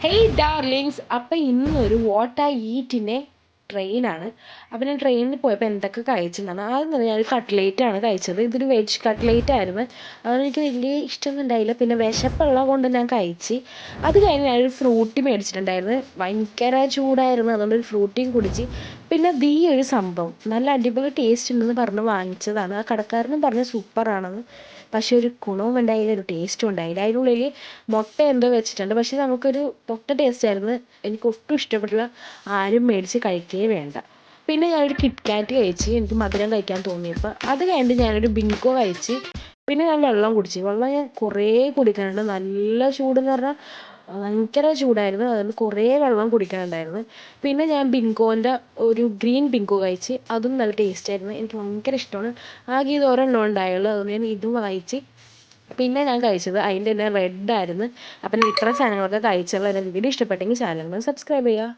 Hey darlings, അപ്പം ഇന്നൊരു what I ഈറ്റിൻ്റെ ട്രെയിനാണ്. അപ്പം ഞാൻ ട്രെയിനിൽ പോയപ്പോൾ എന്തൊക്കെ കഴിച്ചെന്നാണ്. ആദ്യം തന്നെ ഞാനൊരു കട്ട്ലേറ്റാണ് കഴിച്ചത്. ഇതൊരു വെജ് കട്ട്ലേറ്റ് ആയിരുന്നു. അതെനിക്ക് വലിയ ഇഷ്ടമൊന്നും ഉണ്ടായില്ല. പിന്നെ വിശപ്പുള്ളത് കൊണ്ട് ഞാൻ കഴിച്ച്. അത് കഴിഞ്ഞ് ഞാനൊരു ഫ്രൂട്ടി മേടിച്ചിട്ടുണ്ടായിരുന്നു. ഭയങ്കര ചൂടായിരുന്നു, അതുകൊണ്ട് ഒരു ഫ്രൂട്ടിയും കുടിച്ച്. പിന്നെ ഈ ഒരു സംഭവം നല്ല അടിപൊളി ടേസ്റ്റ് ഉണ്ടെന്ന് പറഞ്ഞ് വാങ്ങിച്ചതാണ്. ആ കടക്കാരനും പറഞ്ഞ് സൂപ്പറാണെന്ന്. പക്ഷെ ഒരു ഗുണവും ഉണ്ടായില്ല, ഒരു ടേസ്റ്റും ഉണ്ടായില്ല. അതിനുള്ളിൽ മുട്ട എന്തോ വെച്ചിട്ടുണ്ട്, പക്ഷെ നമുക്കൊരു പൊട്ട ടേസ്റ്റ് ആയിരുന്നു. എനിക്ക് ഒട്ടും ഇഷ്ടപ്പെട്ടില്ല. ആരും മേടിച്ച് കഴിക്കുകയേ വേണ്ട. പിന്നെ ഞാനൊരു കിറ്റ്കാറ്റ് കഴിച്ച്, എനിക്ക് മധുരം കഴിക്കാൻ തോന്നിയപ്പോൾ. അത് കഴിഞ്ഞിട്ട് ഞാനൊരു ബിങ്കോ കഴിച്ച്. പിന്നെ ഞാൻ വെള്ളം കുടിച്ച്. വെള്ളം ഞാൻ കുറേ കുടിക്കാനുണ്ട്. നല്ല ചൂടെന്ന് പറഞ്ഞാൽ ഭയങ്കര ചൂടായിരുന്നു, അതുകൊണ്ട് കുറേ വെള്ളം കുടിക്കാനുണ്ടായിരുന്നു. പിന്നെ ഞാൻ ബിങ്കോൻ്റെ ഒരു ഗ്രീൻ ബിങ്കോ കഴിച്ച്. അതും നല്ല ടേസ്റ്റ് ആയിരുന്നു, എനിക്ക് ഭയങ്കര ഇഷ്ടമാണ്. ആകെ ഇത് ഒരെണ്ണം ഉണ്ടായുള്ളൂ, അതുകൊണ്ട് ഞാൻ ഇതും കഴിച്ച്. പിന്നെ ഞാൻ കഴിച്ചത് അതിൻ്റെ തന്നെ റെഡ് ആയിരുന്നു. അപ്പം ഇത്ര സാധനങ്ങളൊക്കെ കഴിച്ചുള്ള എൻ്റെ വീഡിയോ ഇഷ്ടപ്പെട്ടെങ്കിൽ ചാനൽ സബ്സ്ക്രൈബ് ചെയ്യുക.